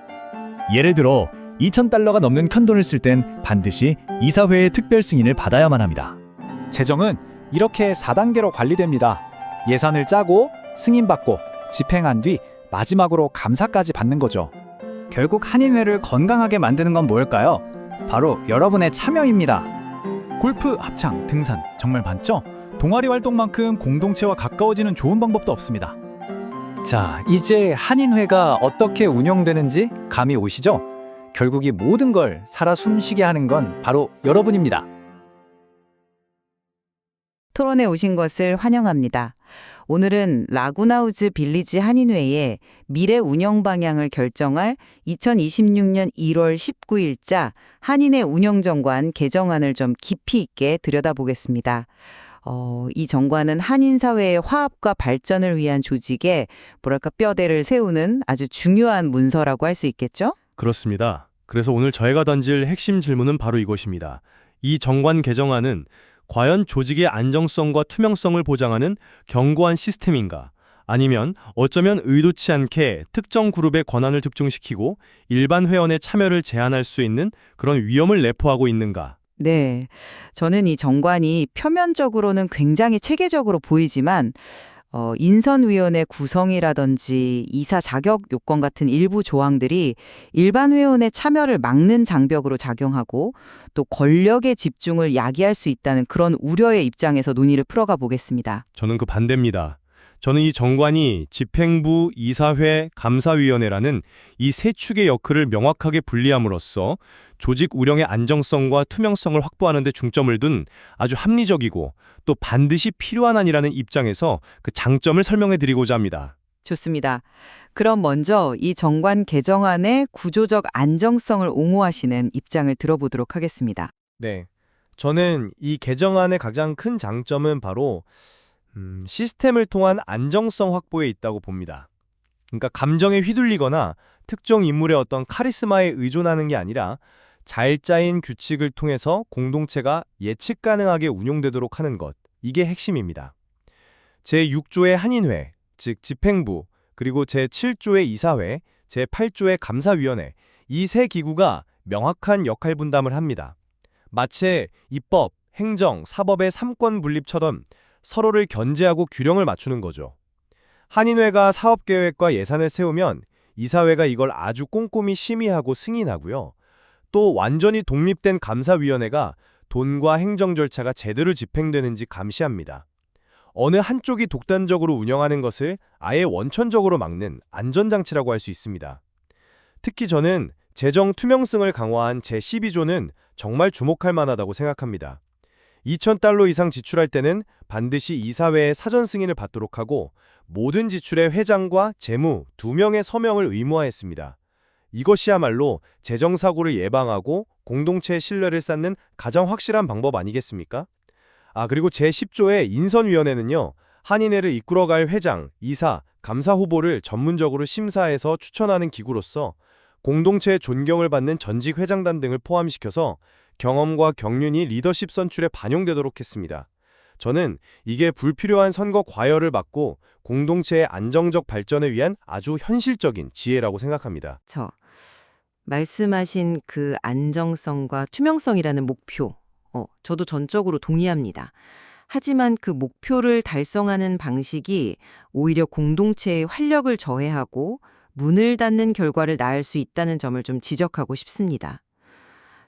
[SPEAKER 7] 예를 들어 2,000달러가 넘는 큰돈을 쓸 땐 반드시 이사회의 특별 승인을 받아야만 합니다. 재정은 이렇게 4단계로 관리됩니다. 예산을 짜고 승인받고 집행한 뒤 마지막으로 감사까지 받는 거죠. 결국 한인회를 건강하게 만드는 건 뭘까요? 바로 여러분의 참여입니다. 골프, 합창, 등산 정말 많죠? 동아리 활동만큼 공동체와 가까워지는 좋은 방법도 없습니다. 자, 이제 한인회가 어떻게 운영되는지 감이 오시죠? 결국 이 모든 걸 살아 숨쉬게 하는 건 바로 여러분입니다.
[SPEAKER 8] 토론에 오신 것을 환영합니다. 오늘은 라구나우즈 빌리지 한인회의 미래 운영 방향을 결정할 2026년 1월 19일자 한인회 운영정관 개정안을 좀 깊이 있게 들여다보겠습니다. 이 정관은 한인사회의 화합과 발전을 위한 조직에 뭐랄까 뼈대를 세우는 아주 중요한 문서라고 할 수 있겠죠?
[SPEAKER 9] 그렇습니다. 그래서 오늘 저희가 던질 핵심 질문은 바로 이것입니다. 이 정관 개정안은 과연 조직의 안정성과 투명성을 보장하는 견고한 시스템인가? 아니면 어쩌면 의도치 않게 특정 그룹의 권한을 집중시키고 일반 회원의 참여를 제한할 수 있는 그런 위험을 내포하고 있는가?
[SPEAKER 8] 네, 저는 이 정관이 표면적으로는 굉장히 체계적으로 보이지만 인선위원회 구성이라든지 이사 자격 요건 같은 일부 조항들이 일반 회원의 참여를 막는 장벽으로 작용하고 또 권력의 집중을 야기할 수 있다는 그런 우려의 입장에서 논의를 풀어가 보겠습니다.
[SPEAKER 9] 저는 그 반대입니다. 저는 이 정관이 집행부, 이사회, 감사위원회라는 이 세 축의 역할을 명확하게 분리함으로써 조직 운영의 안정성과 투명성을 확보하는 데 중점을 둔 아주 합리적이고 또 반드시 필요한 안이라는 입장에서 그 장점을 설명해 드리고자 합니다.
[SPEAKER 8] 좋습니다. 그럼 먼저 이 정관 개정안의 구조적 안정성을 옹호하시는 입장을 들어보도록 하겠습니다.
[SPEAKER 9] 네, 저는 이 개정안의 가장 큰 장점은 바로 시스템을 통한 안정성 확보에 있다고 봅니다. 그러니까 감정에 휘둘리거나 특정 인물의 어떤 카리스마에 의존하는 게 아니라 잘 짜인 규칙을 통해서 공동체가 예측 가능하게 운용되도록 하는 것, 이게 핵심입니다. 제6조의 한인회, 즉 집행부, 그리고 제7조의 이사회, 제8조의 감사위원회, 이 세 기구가 명확한 역할 분담을 합니다. 마치 입법, 행정, 사법의 삼권 분립처럼 서로를 견제하고 균형을 맞추는 거죠. 한인회가 사업계획과 예산을 세우면 이사회가 이걸 아주 꼼꼼히 심의하고 승인하고요. 또 완전히 독립된 감사위원회가 돈과 행정 절차가 제대로 집행되는지 감시합니다. 어느 한쪽이 독단적으로 운영하는 것을 아예 원천적으로 막는 안전장치라고 할 수 있습니다. 특히 저는 재정 투명성을 강화한 제12조는 정말 주목할 만하다고 생각합니다. 2,000달러 이상 지출할 때는 반드시 이사회의 사전 승인을 받도록 하고 모든 지출의 회장과 재무 2명의 서명을 의무화했습니다. 이것이야말로 재정사고를 예방하고 공동체의 신뢰를 쌓는 가장 확실한 방법 아니겠습니까? 그리고 제10조의 인선위원회는요. 한인회를 이끌어갈 회장, 이사, 감사 후보를 전문적으로 심사해서 추천하는 기구로서 공동체의 존경을 받는 전직 회장단 등을 포함시켜서 경험과 경륜이 리더십 선출에 반영되도록 했습니다. 저는 이게 불필요한 선거 과열을 막고 공동체의 안정적 발전을 위한 아주 현실적인 지혜라고 생각합니다.
[SPEAKER 8] 말씀하신 그 안정성과 투명성이라는 목표, 저도 전적으로 동의합니다. 하지만 그 목표를 달성하는 방식이 오히려 공동체의 활력을 저해하고 문을 닫는 결과를 낳을 수 있다는 점을 좀 지적하고 싶습니다.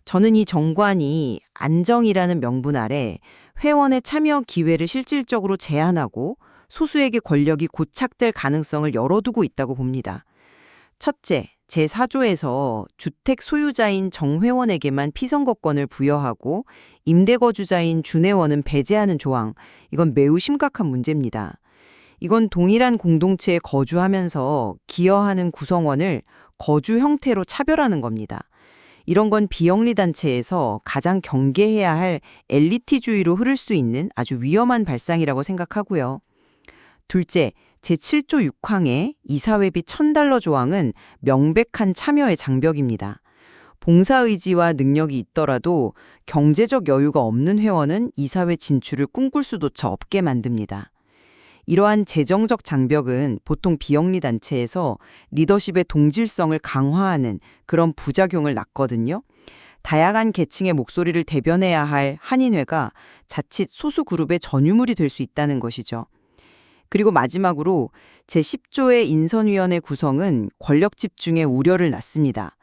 [SPEAKER 8] 저는 이 정관이 안정이라는 명분 아래 회원의 참여 기회를 실질적으로 제한하고 소수에게 권력이 고착될 가능성을 열어두고 있다고 봅니다. 첫째, 제4조에서 주택 소유자인 정회원에게만 피선거권을 부여하고 임대거주자인 준회원은 배제하는 조항, 이건 매우 심각한 문제입니다. 이건 동일한 공동체에 거주하면서 기여하는 구성원을 거주 형태로 차별하는 겁니다. 이런 건 비영리 단체에서 가장 경계해야 할 엘리트주의로 흐를 수 있는 아주 위험한 발상이라고 생각하고요. 둘째, 제7조 6항의 이사회비 $1,000 조항은 명백한 참여의 장벽입니다. 봉사의지와 능력이 있더라도 경제적 여유가 없는 회원은 이사회 진출을 꿈꿀 수조차 없게 만듭니다. 이러한 재정적 장벽은 보통 비영리 단체에서 리더십의 동질성을 강화하는 그런 부작용을 낳거든요. 다양한 계층의 목소리를 대변해야 할 한인회가 자칫 소수 그룹의 전유물이 될 수 있다는 것이죠. 그리고 마지막으로 제10조의 인선위원회 구성은 권력 집중의 우려를 낳습니다.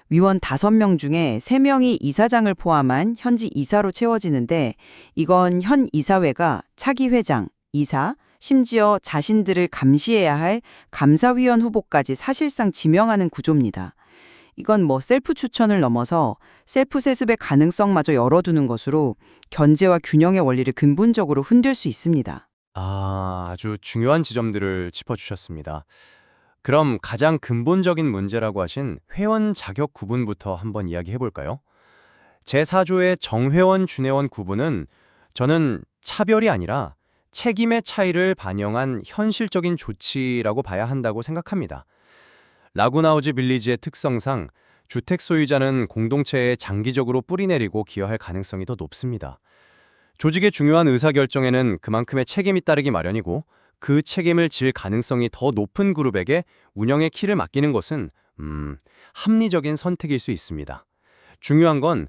[SPEAKER 8] 위원 5명 중에 3명이 이사장을 포함한 현지 이사로 채워지는데 이건 현 이사회가 차기 회장, 이사, 심지어 자신들을 감시해야 할 감사위원 후보까지 사실상 지명하는 구조입니다. 이건 셀프 추천을 넘어서 셀프 세습의 가능성마저 열어두는 것으로 견제와 균형의 원리를 근본적으로 흔들 수 있습니다.
[SPEAKER 9] 아주 중요한 지점들을 짚어주셨습니다. 그럼 가장 근본적인 문제라고 하신 회원 자격 구분부터 한번 이야기해 볼까요? 제4조의 정회원, 준회원 구분은 저는 차별이 아니라 책임의 차이를 반영한 현실적인 조치라고 봐야 한다고 생각합니다. 라구나우즈 빌리지의 특성상 주택 소유자는 공동체에 장기적으로 뿌리내리고 기여할 가능성이 더 높습니다. 조직의 중요한 의사결정에는 그만큼의 책임이 따르기 마련이고 그 책임을 질 가능성이 더 높은 그룹에게 운영의 키를 맡기는 것은 합리적인 선택일 수 있습니다. 중요한 건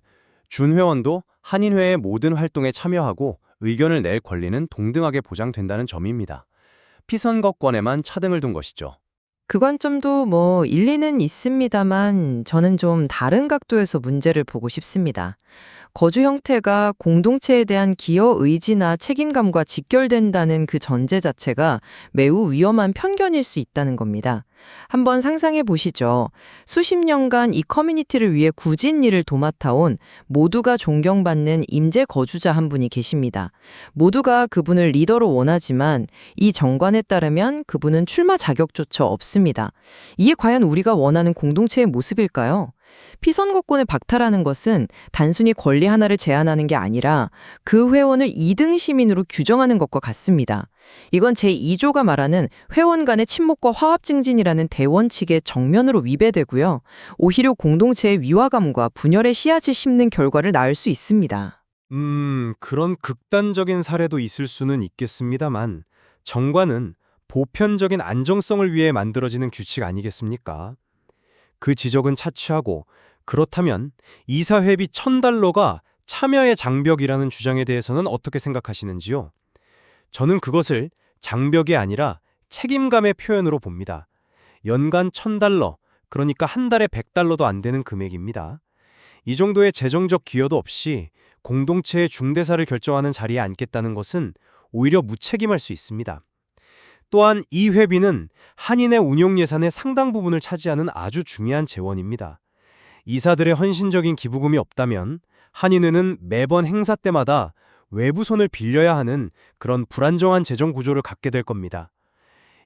[SPEAKER 9] 준회원도 한인회의 모든 활동에 참여하고 의견을 낼 권리는 동등하게 보장된다는 점입니다. 피선거권에만 차등을 둔 것이죠.
[SPEAKER 2] 그 관점도 일리는 있습니다만 저는 좀 다른 각도에서 문제를 보고 싶습니다. 거주 형태가 공동체에 대한 기여 의지나 책임감과 직결된다는 그 전제 자체가 매우 위험한 편견일 수 있다는 겁니다. 한번 상상해 보시죠. 수십 년간 이 커뮤니티를 위해 굳은 일을 도맡아온 모두가 존경받는 임재 거주자 한 분이 계십니다. 모두가 그분을 리더로 원하지만 이 정관에 따르면 그분은 출마 자격조차 없습니다. 이게 과연 우리가 원하는 공동체의 모습일까요? 피선거권을 박탈하는 것은 단순히 권리 하나를 제한하는 게 아니라 그 회원을 2등 시민으로 규정하는 것과 같습니다. 이건 제2조가 말하는 회원 간의 친목과 화합 증진이라는 대원칙에 정면으로 위배되고요. 오히려 공동체의 위화감과 분열의 씨앗을 심는 결과를 낳을 수 있습니다.
[SPEAKER 9] 그런 극단적인 사례도 있을 수는 있겠습니다만 정관은 보편적인 안정성을 위해 만들어지는 규칙 아니겠습니까? 그 지적은 차치하고 그렇다면 이사회비 $1,000가 참여의 장벽이라는 주장에 대해서는 어떻게 생각하시는지요? 저는 그것을 장벽이 아니라 책임감의 표현으로 봅니다. 연간 $1,000, 그러니까 한 달에 $100도 안 되는 금액입니다. 이 정도의 재정적 기여도 없이 공동체의 중대사를 결정하는 자리에 앉겠다는 것은 오히려 무책임할 수 있습니다. 또한 이 회비는 한인의 운용 예산의 상당 부분을 차지하는 아주 중요한 재원입니다. 이사들의 헌신적인 기부금이 없다면 한인회는 매번 행사 때마다 외부 손을 빌려야 하는 그런 불안정한 재정 구조를 갖게 될 겁니다.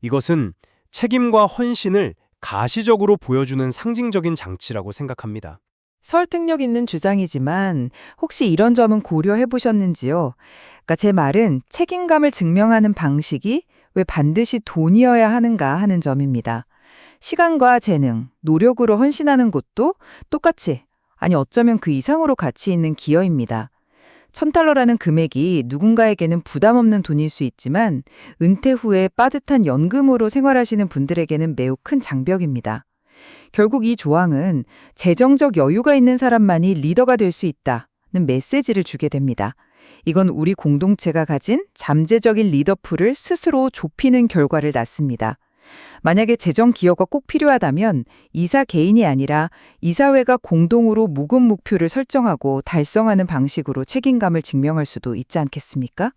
[SPEAKER 9] 이것은 책임과 헌신을 가시적으로 보여주는 상징적인 장치라고 생각합니다.
[SPEAKER 10] 설득력 있는 주장이지만 혹시 이런 점은 고려해 보셨는지요? 그러니까 제 말은 책임감을 증명하는 방식이 왜 반드시 돈이어야 하는가 하는 점입니다. 시간과 재능, 노력으로 헌신하는 것도 똑같이, 아니 어쩌면 그 이상으로 가치 있는 기여입니다. $1,000라는 금액이 누군가에게는 부담 없는 돈일 수 있지만 은퇴 후에 빠듯한 연금으로 생활하시는 분들에게는 매우 큰 장벽입니다. 결국 이 조항은 재정적 여유가 있는 사람만이 리더가 될 수 있다는 메시지를 주게 됩니다. 이건 우리 공동체가 가진 잠재적인 리더풀을 스스로 좁히는 결과를 낳습니다. 만약에 재정 기여가 꼭 필요하다면 이사 개인이 아니라 이사회가 공동으로 묵은 목표를 설정하고 달성하는 방식으로 책임감을 증명할 수도 있지 않겠습니까?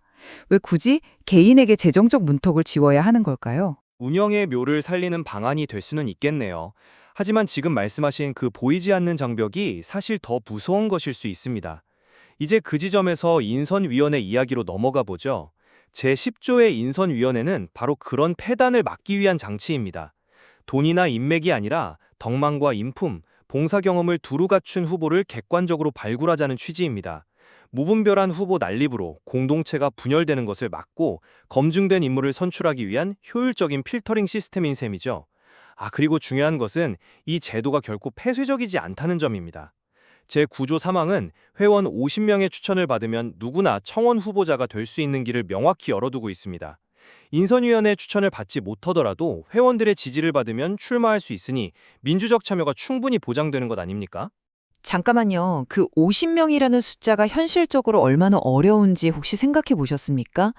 [SPEAKER 10] 왜 굳이 개인에게 재정적 문턱을 지워야 하는 걸까요?
[SPEAKER 11] 운영의 묘를 살리는 방안이 될 수는 있겠네요. 하지만 지금 말씀하신 그 보이지 않는 장벽이 사실 더 무서운 것일 수 있습니다. 이제 그 지점에서 인선위원회 이야기로 넘어가 보죠. 제10조의 인선위원회는 바로 그런 폐단을 막기 위한 장치입니다. 돈이나 인맥이 아니라 덕망과 인품, 봉사 경험을 두루 갖춘 후보를 객관적으로 발굴하자는 취지입니다. 무분별한 후보 난립으로 공동체가 분열되는 것을 막고 검증된 인물을 선출하기 위한 효율적인 필터링 시스템인 셈이죠. 그리고 중요한 것은 이 제도가 결코 폐쇄적이지 않다는 점입니다. 제9조 3항은 회원 50명의 추천을 받으면 누구나 청원 후보자가 될 수 있는 길을 명확히 열어두고 있습니다. 인선위원회 추천을 받지 못하더라도 회원들의 지지를 받으면 출마할 수 있으니 민주적 참여가 충분히 보장되는 것 아닙니까?
[SPEAKER 8] 잠깐만요. 그 50명이라는 숫자가 현실적으로 얼마나 어려운지 혹시 생각해 보셨습니까?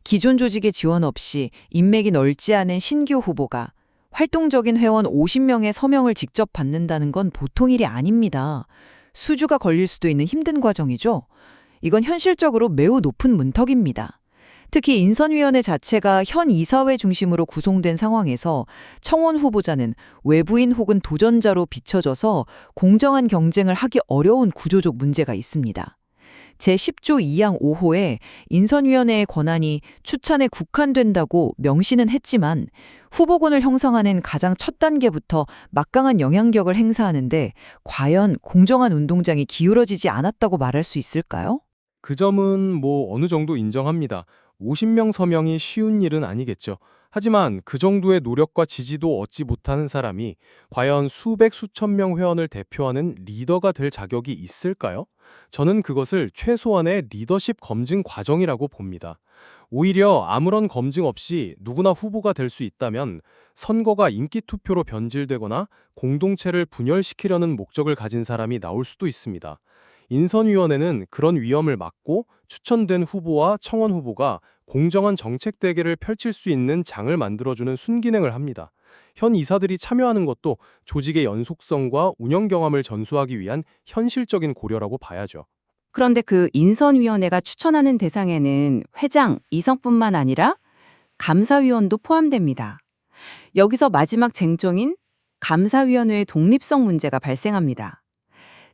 [SPEAKER 8] 기존 조직의 지원 없이 인맥이 넓지 않은 신규 후보가 활동적인 회원 50명의 서명을 직접 받는다는 건 보통 일이 아닙니다. 수주가 걸릴 수도 있는 힘든 과정이죠. 이건 현실적으로 매우 높은 문턱입니다. 특히 인선위원회 자체가 현 이사회 중심으로 구성된 상황에서 청원 후보자는 외부인 혹은 도전자로 비춰져서 공정한 경쟁을 하기 어려운 구조적 문제가 있습니다. 제10조 2항 5호에 인선위원회의 권한이 추천에 국한된다고 명시는 했지만 후보군을 형성하는 가장 첫 단계부터 막강한 영향력을 행사하는데 과연 공정한 운동장이 기울어지지 않았다고 말할 수 있을까요?
[SPEAKER 9] 그 점은 어느 정도 인정합니다. 50명 서명이 쉬운 일은 아니겠죠. 하지만 그 정도의 노력과 지지도 얻지 못하는 사람이 과연 수백 수천 명 회원을 대표하는 리더가 될 자격이 있을까요? 저는 그것을 최소한의 리더십 검증 과정이라고 봅니다. 오히려 아무런 검증 없이 누구나 후보가 될 수 있다면 선거가 인기 투표로 변질되거나 공동체를 분열시키려는 목적을 가진 사람이 나올 수도 있습니다. 인선위원회는 그런 위험을 막고 추천된 후보와 청원 후보가 공정한 정책 대결을 펼칠 수 있는 장을 만들어주는 순기능을 합니다. 현 이사들이 참여하는 것도 조직의 연속성과 운영 경험을 전수하기 위한 현실적인 고려라고 봐야죠.
[SPEAKER 12] 그런데 그 인선위원회가 추천하는 대상에는 회장, 이성뿐만 아니라 감사위원도 포함됩니다. 여기서 마지막 쟁점인 감사위원회의 독립성 문제가 발생합니다.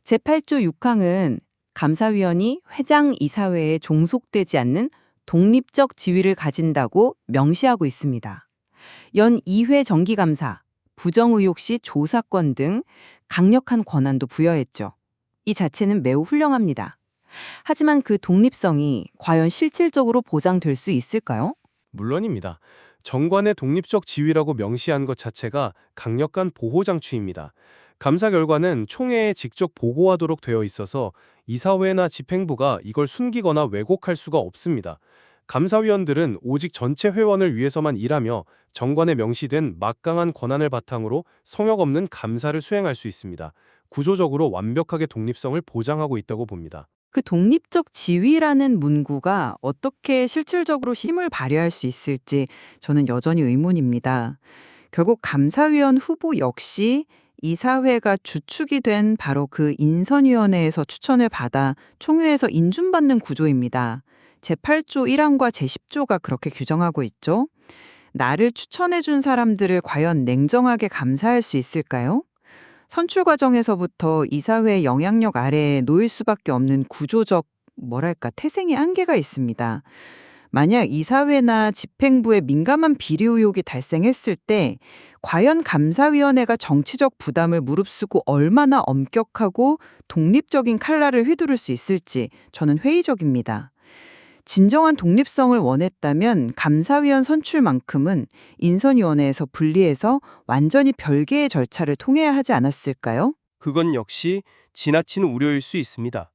[SPEAKER 12] 제8조 6항은 감사위원이 회장 이사회에 종속되지 않는 독립적 지위를 가진다고 명시하고 있습니다. 연 2회 정기감사, 부정의혹 시 조사권 등 강력한 권한도 부여했죠. 이 자체는 매우 훌륭합니다. 하지만 그 독립성이 과연 실질적으로 보장될 수 있을까요?
[SPEAKER 9] 물론입니다. 정관의 독립적 지위라고 명시한 것 자체가 강력한 보호장치입니다. 감사 결과는 총회에 직접 보고하도록 되어 있어서 이사회나 집행부가 이걸 숨기거나 왜곡할 수가 없습니다. 감사위원들은 오직 전체 회원을 위해서만 일하며 정관에 명시된 막강한 권한을 바탕으로 성역 없는 감사를 수행할 수 있습니다. 구조적으로 완벽하게 독립성을 보장하고 있다고 봅니다.
[SPEAKER 12] 그 독립적 지위라는 문구가 어떻게 실질적으로 힘을 발휘할 수 있을지 저는 여전히 의문입니다. 결국 감사위원 후보 역시 이사회가 주축이 된 바로 그 인선위원회에서 추천을 받아 총회에서 인준받는 구조입니다. 제8조 1항과 제10조가 그렇게 규정하고 있죠. 나를 추천해준 사람들을 과연 냉정하게 감사할 수 있을까요? 선출 과정에서부터 이사회의 영향력 아래에 놓일 수밖에 없는 구조적, 태생의 한계가 있습니다. 만약 이사회나 집행부의 민감한 비리 의혹이 발생했을 때 과연 감사위원회가 정치적 부담을 무릅쓰고 얼마나 엄격하고 독립적인 칼날을 휘두를 수 있을지 저는 회의적입니다. 진정한 독립성을 원했다면 감사위원 선출만큼은 인선위원회에서 분리해서 완전히 별개의 절차를 통해야 하지 않았을까요?
[SPEAKER 13] 그건 역시 지나친 우려일 수 있습니다.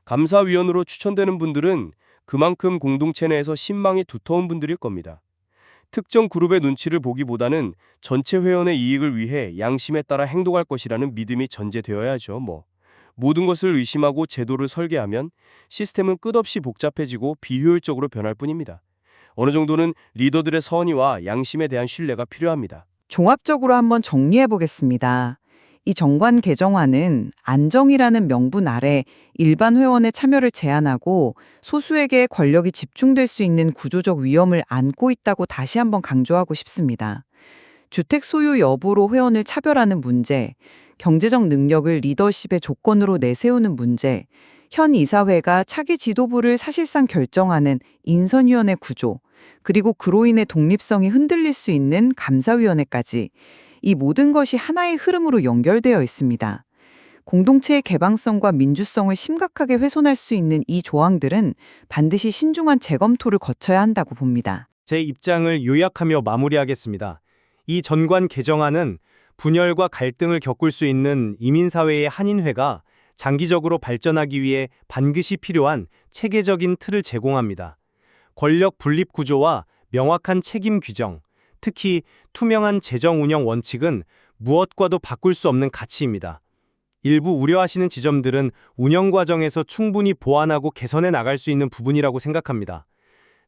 [SPEAKER 13] 감사위원으로 추천되는 분들은 그만큼 공동체 내에서 신망이 두터운 분들일 겁니다. 특정 그룹의 눈치를 보기보다는 전체 회원의 이익을 위해 양심에 따라 행동할 것이라는 믿음이 전제되어야죠. 모든 것을 의심하고 제도를 설계하면 시스템은 끝없이 복잡해지고 비효율적으로 변할 뿐입니다. 어느 정도는 리더들의 선의와 양심에 대한 신뢰가 필요합니다.
[SPEAKER 12] 종합적으로 한번 정리해 보겠습니다. 이 정관 개정안은 안정이라는 명분 아래 일반 회원의 참여를 제한하고 소수에게 권력이 집중될 수 있는 구조적 위험을 안고 있다고 다시 한번 강조하고 싶습니다. 주택 소유 여부로 회원을 차별하는 문제, 경제적 능력을 리더십의 조건으로 내세우는 문제, 현 이사회가 차기 지도부를 사실상 결정하는 인선위원회 구조, 그리고 그로 인해 독립성이 흔들릴 수 있는 감사위원회까지 이 모든 것이 하나의 흐름으로 연결되어 있습니다. 공동체의 개방성과 민주성을 심각하게 훼손할 수 있는 이 조항들은 반드시 신중한 재검토를 거쳐야 한다고 봅니다.
[SPEAKER 11] 제 입장을 요약하며 마무리하겠습니다. 이 전관 개정안은 분열과 갈등을 겪을 수 있는 이민사회의 한인회가 장기적으로 발전하기 위해 반드시 필요한 체계적인 틀을 제공합니다. 권력 분립 구조와 명확한 책임 규정, 특히 투명한 재정 운영 원칙은 무엇과도 바꿀 수 없는 가치입니다. 일부 우려하시는 지점들은 운영 과정에서 충분히 보완하고 개선해 나갈 수 있는 부분이라고 생각합니다.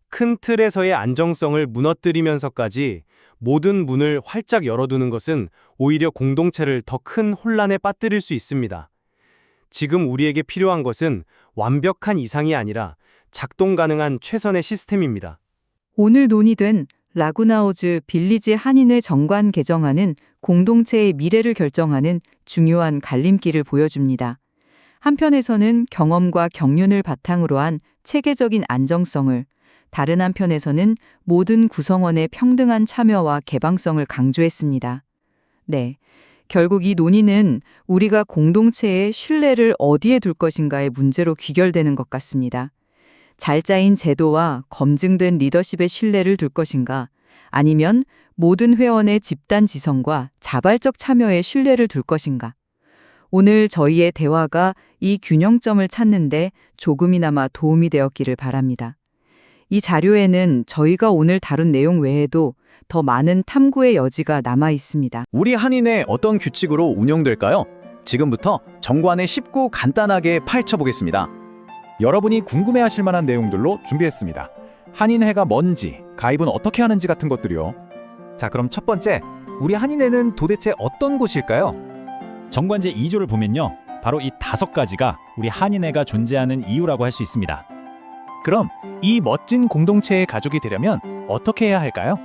[SPEAKER 11] 큰 틀에서의 안정성을 무너뜨리면서까지 모든 문을 활짝 열어두는 것은 오히려 공동체를 더 큰 혼란에 빠뜨릴 수 있습니다. 지금 우리에게 필요한 것은 완벽한 이상이 아니라 작동 가능한 최선의 시스템입니다.
[SPEAKER 12] 오늘 논의된 라구나우즈 빌리지 한인회 정관 개정안은 공동체의 미래를 결정하는 중요한 갈림길을 보여줍니다. 한편에서는 경험과 경륜을 바탕으로 한 체계적인 안정성을, 다른 한편에서는 모든 구성원의 평등한 참여와 개방성을 강조했습니다. 네, 결국 이 논의는 우리가 공동체의 신뢰를 어디에 둘 것인가의 문제로 귀결되는 것 같습니다. 잘 짜인 제도와 검증된 리더십의 신뢰를 둘 것인가, 아니면 모든 회원의 집단 지성과 자발적 참여의 신뢰를 둘 것인가. 오늘 저희의 대화가 이 균형점을 찾는데 조금이나마 도움이 되었기를 바랍니다. 이 자료에는 저희가 오늘 다룬 내용 외에도 더 많은 탐구의 여지가 남아 있습니다.
[SPEAKER 7] 우리 한인회 어떤 규칙으로 운영될까요? 지금부터 정관에 쉽고 간단하게 파헤쳐보겠습니다. 여러분이 궁금해하실 만한 내용들로 준비했습니다. 한인회가 뭔지, 가입은 어떻게 하는지 같은 것들이요.
[SPEAKER 14] 자, 그럼 첫 번째, 우리 한인회는 도대체 어떤 곳일까요? 정관제 2조를 보면요, 바로 이 5가지가 우리 한인회가 존재하는 이유라고 할 수 있습니다. 그럼 이 멋진 공동체의 가족이 되려면 어떻게 해야 할까요?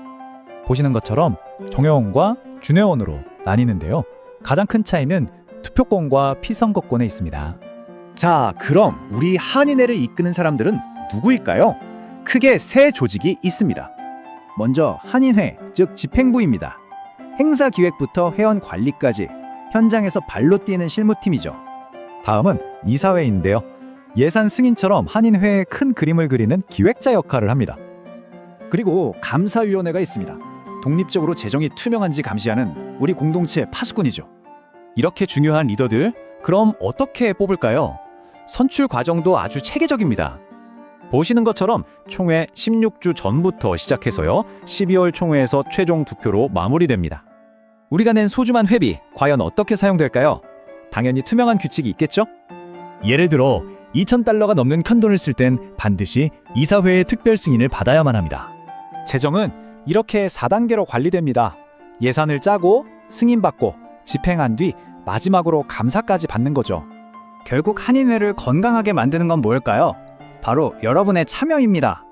[SPEAKER 14] 보시는 것처럼 정회원과 준회원으로 나뉘는데요. 가장 큰 차이는 투표권과 피선거권에 있습니다.
[SPEAKER 7] 자, 그럼 우리 한인회를 이끄는 사람들은 누구일까요? 크게 3 조직이 있습니다. 먼저 한인회, 즉 집행부입니다. 행사 기획부터 회원 관리까지 현장에서 발로 뛰는 실무팀이죠.
[SPEAKER 14] 다음은 이사회인데요. 예산 승인처럼 한인회의 큰 그림을 그리는 기획자 역할을 합니다.
[SPEAKER 7] 그리고 감사위원회가 있습니다. 독립적으로 재정이 투명한지 감시하는 우리 공동체의 파수꾼이죠.
[SPEAKER 14] 이렇게 중요한 리더들, 그럼 어떻게 뽑을까요? 선출 과정도 아주 체계적입니다. 보시는 것처럼 총회 16주 전부터 시작해서요, 12월 총회에서 최종 투표로 마무리됩니다. 우리가 낸 소중한 회비, 과연 어떻게 사용될까요? 당연히 투명한 규칙이 있겠죠?
[SPEAKER 7] 예를 들어 $2,000가 넘는 큰돈을 쓸 땐 반드시 이사회의 특별 승인을 받아야만 합니다.
[SPEAKER 14] 재정은 이렇게 4단계로 관리됩니다. 예산을 짜고, 승인받고, 집행한 뒤 마지막으로 감사까지 받는 거죠.
[SPEAKER 7] 결국 한인회를 건강하게 만드는 건 뭘까요? 바로 여러분의 참여입니다.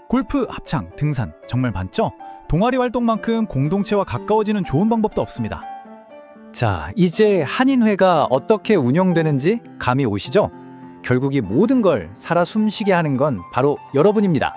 [SPEAKER 14] 골프, 합창, 등산 정말 많죠? 동아리 활동만큼 공동체와 가까워지는 좋은 방법도 없습니다. 자, 이제 한인회가 어떻게 운영되는지 감이 오시죠? 결국 이 모든 걸 살아 숨쉬게 하는 건 바로 여러분입니다.